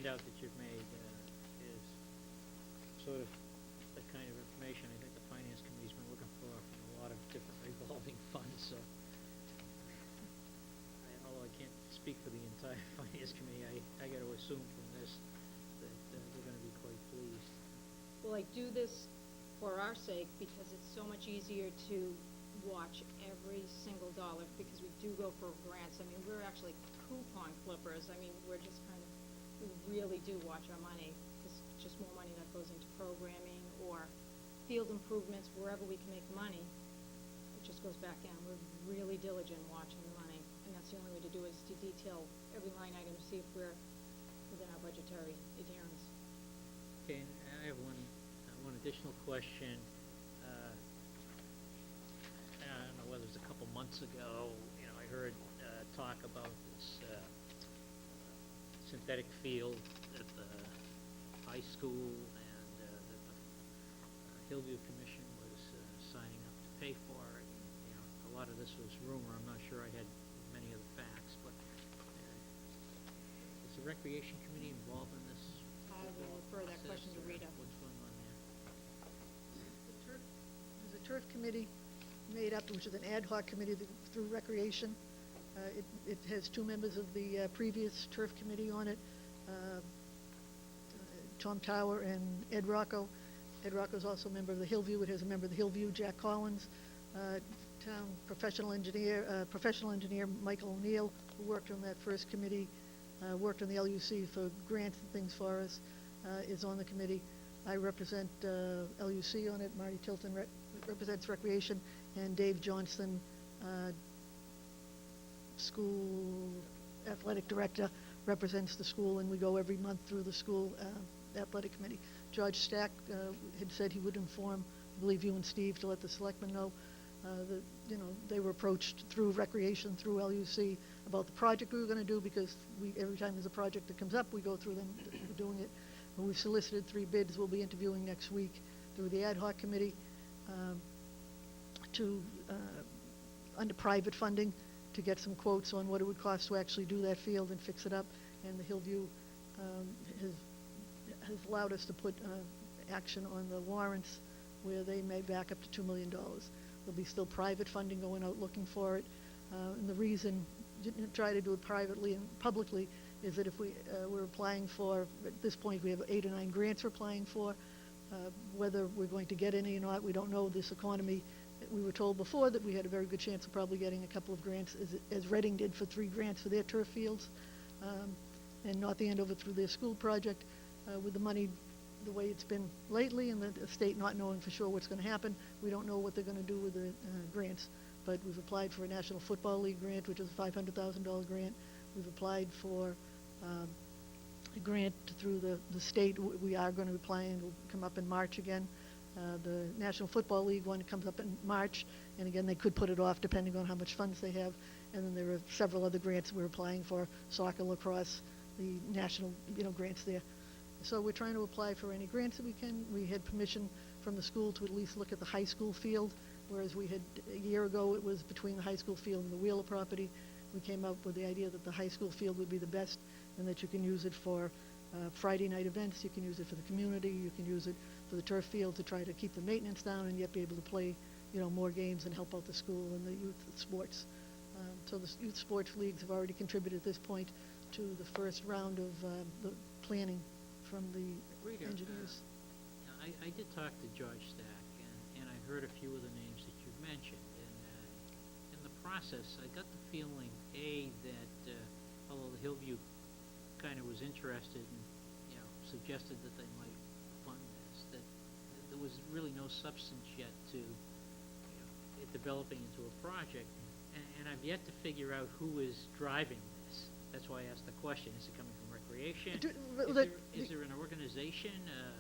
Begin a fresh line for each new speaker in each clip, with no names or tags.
handout that you've made is sort of the kind of information I think the Finance Committee's been looking for from a lot of different revolving funds, so although I can't speak for the entire Finance Committee, I got to assume from this that they're going to be quite pleased.
Well, I do this for our sake because it's so much easier to watch every single dollar because we do go for grants. I mean, we're actually coupon clippers. I mean, we're just kind of, we really do watch our money because it's just more money that goes into programming or field improvements, wherever we can make money. It just goes back in. We're really diligent watching the money, and that's the only way to do it, is to detail every line item to see if we're within our budgetary adherence.
Okay, and I have one additional question. I don't know whether it was a couple months ago, I heard talk about this synthetic field at the high school, and that the Hillview Commission was signing up to pay for it. And, a lot of this was rumor. I'm not sure I had many of the facts, but is the Recreation Committee involved in this?
I will refer that question to Rita.
What's going on there?
There's a turf committee made up, which is an ad hoc committee through Recreation. It has two members of the previous turf committee on it, Tom Tower and Ed Rocco. Ed Rocco is also a member of the Hillview. It has a member of the Hillview, Jack Collins, town professional engineer Michael O'Neill, who worked on that first committee, worked on the LUC for grants and things for us, is on the committee. I represent LUC on it. Marty Tilton represents Recreation, and Dave Johnson, school athletic director, represents the school, and we go every month through the school athletic committee. George Stack had said he would inform, I believe, you and Steve to let the selectmen know that they were approached through Recreation, through LUC, about the project we were going to do, because every time there's a project that comes up, we go through them doing it. And we've solicited 3 bids. We'll be interviewing next week through the ad hoc committee under private funding, to get some quotes on what it would cost to actually do that field and fix it up. And the Hillview has allowed us to put action on the warrants where they may back up to $2 million. There'll be still private funding going out looking for it. And the reason to try to do it privately and publicly is that if we're applying for, at this point we have 8 or 9 grants we're applying for. Whether we're going to get any or not, we don't know. This economy, we were told before that we had a very good chance of probably getting a couple of grants, as Reading did for 3 grants for their turf fields, and North Andover through their school project. With the money the way it's been lately, and the state not knowing for sure what's going to happen, we don't know what they're going to do with the grants. But we've applied for a National Football League grant, which is a $500,000 grant. We've applied for a grant through the state. We are going to apply, and will come up in March again. The National Football League one comes up in March, and again, they could put it off depending on how much funds they have. And then there are several other grants we're applying for: soccer, lacrosse, the national, grants there. So we're trying to apply for any grants that we can. We had permission from the school to at least look at the high school field, whereas we had, a year ago, it was between the high school field and the Wheeler property. We came up with the idea that the high school field would be the best, and that you can use it for Friday night events, you can use it for the community, you can use it for the turf field to try to keep the maintenance down and yet be able to play, more games and help out the school and the youth sports. So the youth sports leagues have already contributed at this point to the first round of the planning from the
Rita,
engineers.
I did talk to George Stack, and I heard a few of the names that you've mentioned. And in the process, I got the feeling, that although the Hillview kind of was interested and suggested that they might fund this, that there was really no substance yet to it developing into a project. And I've yet to figure out who is driving this. That's why I asked the question: is it coming from Recreation? Is there an organization?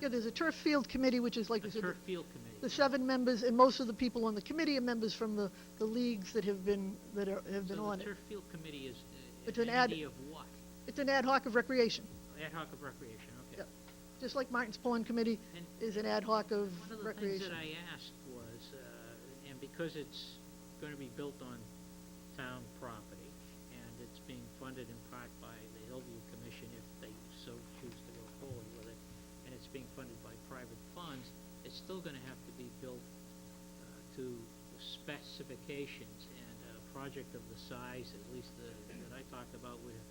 Yeah, there's a turf field committee, which is like
a turf field committee.
The 7 members, and most of the people on the committee are members from the leagues that have been on it.
So the turf field committee is
It's
an
an
entity of what?
It's an ad hoc of Recreation.
Ad hoc of Recreation. Okay.
Yeah. Just like Martin's Pond Committee is an ad hoc of
One of the
Recreation.
things that I asked was, and because it's going to be built on town property, and it's being funded in part by the Hillview Commission if they so choose still gonna have to be built to specifications, and a project of the size, at least that I talked about, would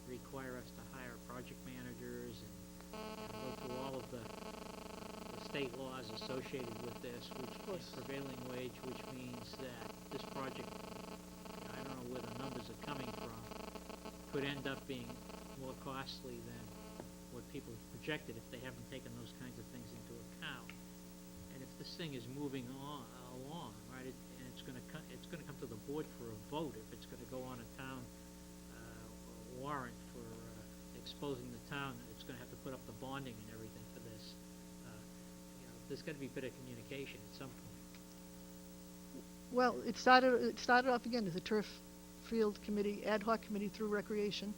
require us to hire project managers and go through all of the state laws associated with this, which is prevailing wage, which means that this project, I don't know where the numbers are coming from, could end up being more costly than what people have projected if they haven't taken those kinds of things into account. And if this thing is moving along, right, and it's gonna come to the board for a vote, if it's gonna go on a town warrant for exposing the town, it's gonna have to put up the bonding and everything for this. There's gotta be better communication at some point.
Well, it started off again as a turf field committee, ad hoc committee through Recreation.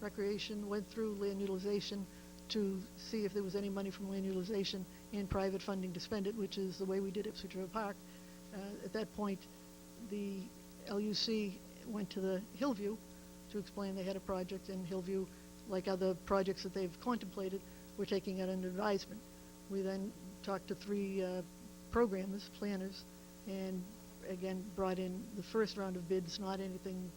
Recreation went through land utilization to see if there was any money from land utilization and private funding to spend it, which is the way we did Ipswich River Park. At that point, the LUC went to the Hillview to explain they had a project, and Hillview, like other projects that they've contemplated, were taking it under advisement. We then talked to 3 programmers, planners, and again brought in the first round of bids, not anything,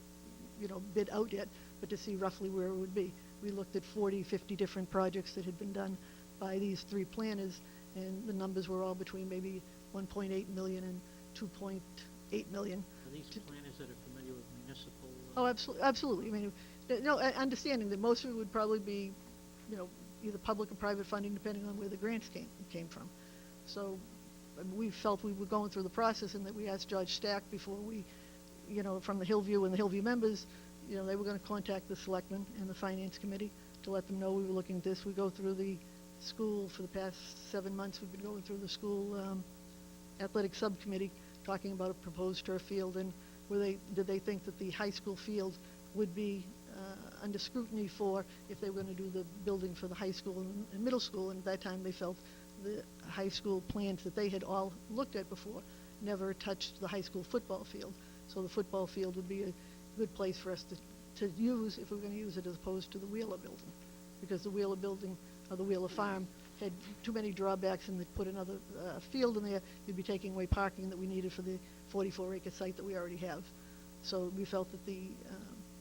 bid out yet, but to see roughly where it would be. We looked at 40, 50 different projects that had been done by these 3 planners, and the numbers were all between maybe 1.8 million and 2.8 million.
Are these planners that are familiar with municipal?
Oh, absolutely. I mean, understanding that most of it would probably be, either public or private funding, depending on where the grants came from. So we felt we were going through the process, and that we asked Judge Stack before we, from the Hillview and the Hillview members, they were going to contact the Selectmen and the Finance Committee to let them know we were looking at this. We go through the school for the past 7 months. We've been going through the school athletic subcommittee, talking about a proposed turf field, and did they think that the high school field would be under scrutiny for if they were going to do the building for the high school and middle school. And at that time they felt the high school plans that they had all looked at before never touched the high school football field. So the football field would be a good place for us to use if we were going to use it, as opposed to the Wheeler building, because the Wheeler building or the Wheeler farm had too many drawbacks, and they'd put another field in there. You'd be taking away parking that we needed for the 44-acre site that we already have. So we felt that the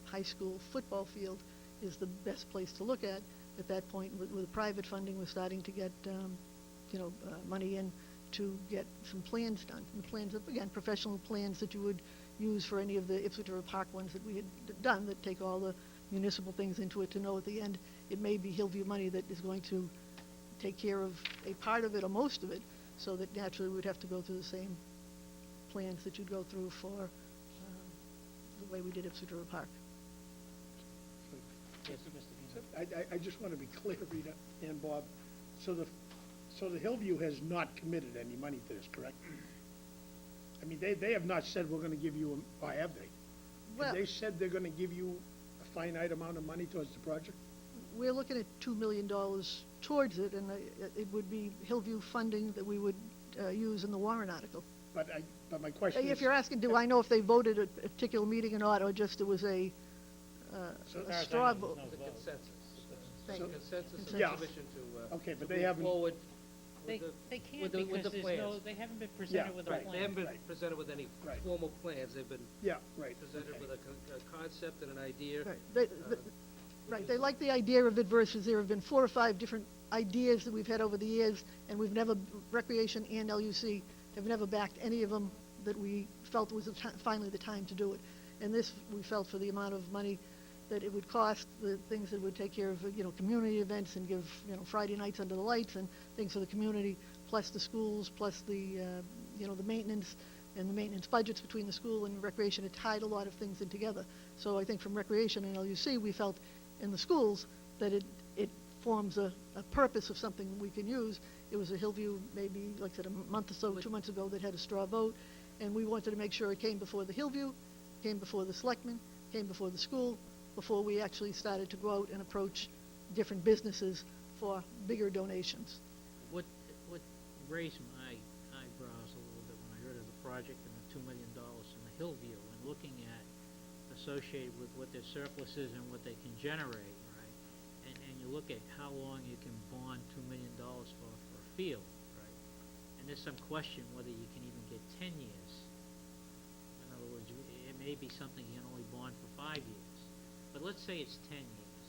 high school football field is the best place to look at that point. With private funding, we're starting to get money in to get some plans done. And plans, again, professional plans that you would use for any of the Ipswich River Park ones that we had done, that take all the municipal things into it, to know at the end it may be Hillview money that is going to take care of a part of it or most of it, so that naturally we would have to go through the same plans that you'd go through for the way we did Ipswich River Park.
Yes, Mr. Dean.
I just want to be clear, Rita and Bob. So the Hillview has not committed any money to this, correct? I mean, they have not said we're going to give you, or have they?
Well,
Have they said they're going to give you a finite amount of money towards the project?
we're looking at $2 million towards it, and it would be Hillview funding that we would use in the warrant article.
But my question is...
If you're asking, do I know if they voted at a particular meeting or not, or just it was a straw vote?
The consensus.
Thank
So-
you.
Consensus is
Yeah.
sufficient to,
Okay, but
to
they
move
haven't-
forward
They
with the,
can't,
with the
because there's
plans.
they haven't been presented with a
right.
plan.
They haven't been
Right.
presented with any
Right.
formal plans. They've been
Yeah, right.
presented
okay.
with a concept and an idea.
Right. Right, they like the idea of it versus there have been 4 or 5 different ideas that we've had over the years, and we've never, Recreation and LUC have never backed any of them that we felt was finally the time to do it. And this, we felt, for the amount of money that it would cost, the things that would take care of, community events and give, Friday nights under the lights and things for the community, plus the schools, plus the, the maintenance and the maintenance budgets between the school and Recreation. It tied a lot of things in together. So I think from Recreation and LUC, we felt in the schools that it forms a purpose of something we can use. It was a Hillview, maybe, like I said, a month or so, 2 months ago, that had a straw vote, and we wanted to make sure it came before the Hillview, came before the Selectmen, came before the school, before we actually started to go out and approach different businesses for bigger donations.
What raised my eyebrows a little bit when I heard of the project and the $2 million in the Hillview, and looking at associated with what their surplus is and what they can generate, right? And you look at how long you can bond $2 million for a field, right? and there's some question whether you can even get 10 years. In other words, it may be something you can only bond for 5 years. But let's say it's 10 years.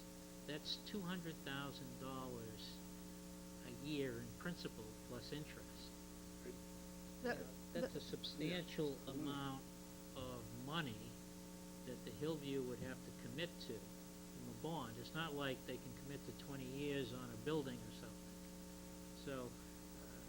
That's $200,000 a year in principal plus interest.
That-
That's a substantial amount of money that the Hillview would have to commit to in the bond. It's not like they can commit to 20 years on a building or something. So,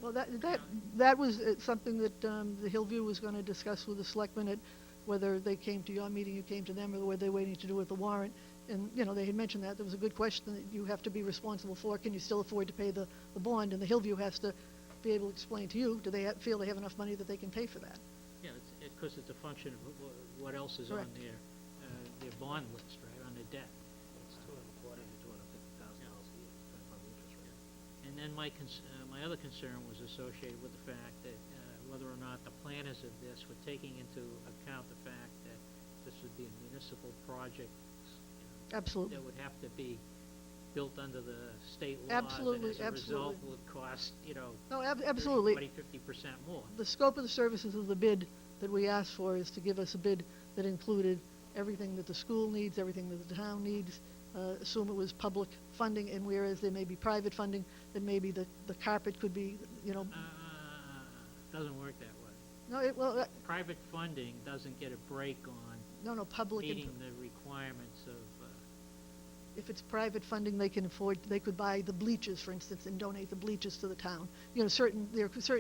Well, that was something that the Hillview was going to discuss with the selectmen, at whether they came to your meeting, you came to them, or whether they're waiting to do with the warrant. And, they had mentioned that. There was a good question that you have to be responsible for. Can you still afford to pay the bond? And the Hillview has to be able to explain to you, do they feel they have enough money that they can pay for that?
yeah, because it's a function of what else is on
Correct.
their bond list, right, on their debt.
It's $240,000 to $250,000 a year, depending on the interest rate.
And then my other concern was associated with the fact that whether or not the planners of this were taking into account the fact that this would be a municipal project,
Absolutely.
that would have to be built under the state laws.
Absolutely,
And as a result
absolutely.
would cost,
No, absolutely.
50% more.
The scope of the services of the bid that we asked for is to give us a bid that included everything that the school needs, everything that the town needs. Assume it was public funding, and whereas there may be private funding, then maybe the carpet could be,
Doesn't work that way.
no,
Private funding doesn't get a break on
no, public.
meeting the requirements of,
If it's private funding, they could buy the bleachers, for instance, and donate the bleachers to the town. there are certain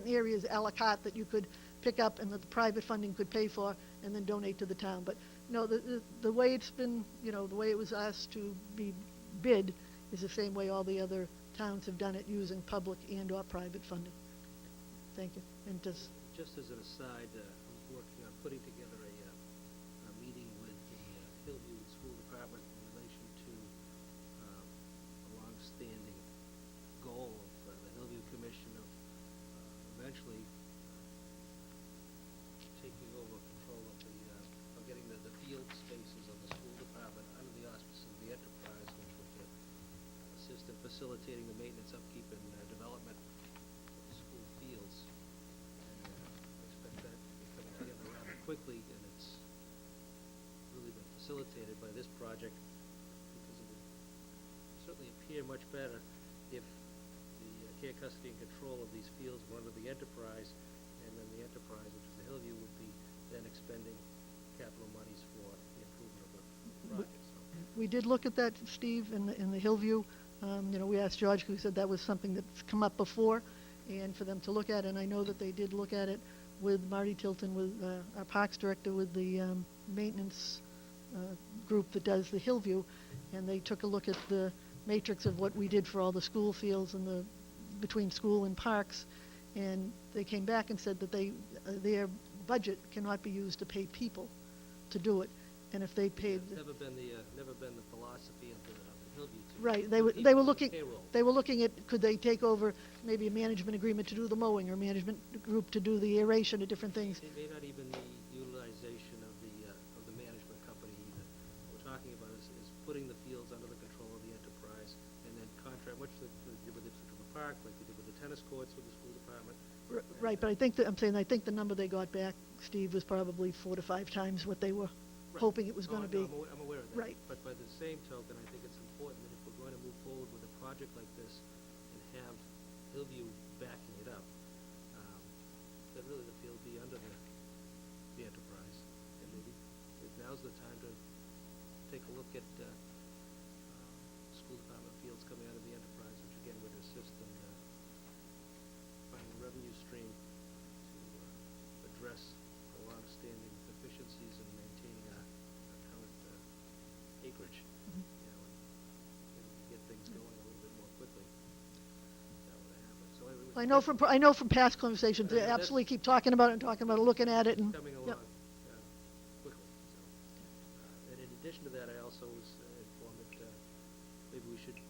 areas a la carte that you could pick up and that the private funding could pay for and then donate to the town. But, no, the way it's been, the way it was asked to be bid is the same way all the other towns have done it, using public and/or private funding. Thank you. And
Just as an aside, I'm working on putting together a meeting with the Hillview School Department in relation to a long-standing goal of the Hillview Commission of eventually taking over control of getting the field spaces of the school department under the auspices of the enterprise, which would assist in facilitating the maintenance, upkeep, and development of the school fields. I expect that to be coming together rather quickly, and it's really been facilitated by this project, because it would certainly appear much better if the care, custody, and control of these fields were under the enterprise, and then the enterprise, which is the Hillview, would be then expending capital monies for the improvement of the project. So,
we did look at that, Steve, in the Hillview. We asked George, who said that was something that's come up before, and for them to look at, and I know that they did look at it with Marty Tilton, with our Parks Director, with the maintenance group that does the Hillview, and they took a look at the matrix of what we did for all the school fields and between school and parks, and they came back and said that their budget cannot be used to pay people to do it, and if they paid.
It's never been the philosophy of the Hillview to
Right,
keep
they were
people on
looking,
payroll.
they were looking at, could they take over maybe a management agreement to do the mowing, or management group to do the aeration or different things.
It may not even be utilization of the management company either. What we're talking about is putting the fields under the control of the enterprise, and then contract, much like we did with the park, like we did with the tennis courts with the school department.
Right, but I think the number they got back, Steve, was probably 4 to 5 times what they were
Right.
hoping it was
No,
gonna
no,
be.
I'm aware of that.
Right.
But by the same token, I think it's important that if we're going to move forward with a project like this and have Hillview backing it up, that really the field be under the enterprise. And maybe now's the time to take a look at school department fields coming out of the enterprise, which again would assist in finding a revenue stream to address the long-standing deficiencies in maintaining our current acreage.
Mhm.
And get things going a little bit more quickly. That would happen. So it was
I know from past conversations, they
That's-
absolutely keep talking about it, looking at it, and,
coming
yep.
along quickly. So, and in addition to that, I also was informed that maybe we should be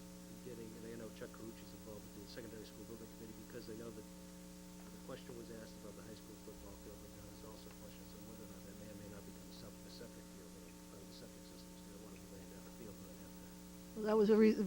getting, and I know Chuck Carucci's involved with the secondary school building committee, because they know that the question was asked about the high school football field, but now there's also questions on whether or not that may or may not become a septic field, or part of the septic system, so they want to be laying down a field, and they have to
that was a reason,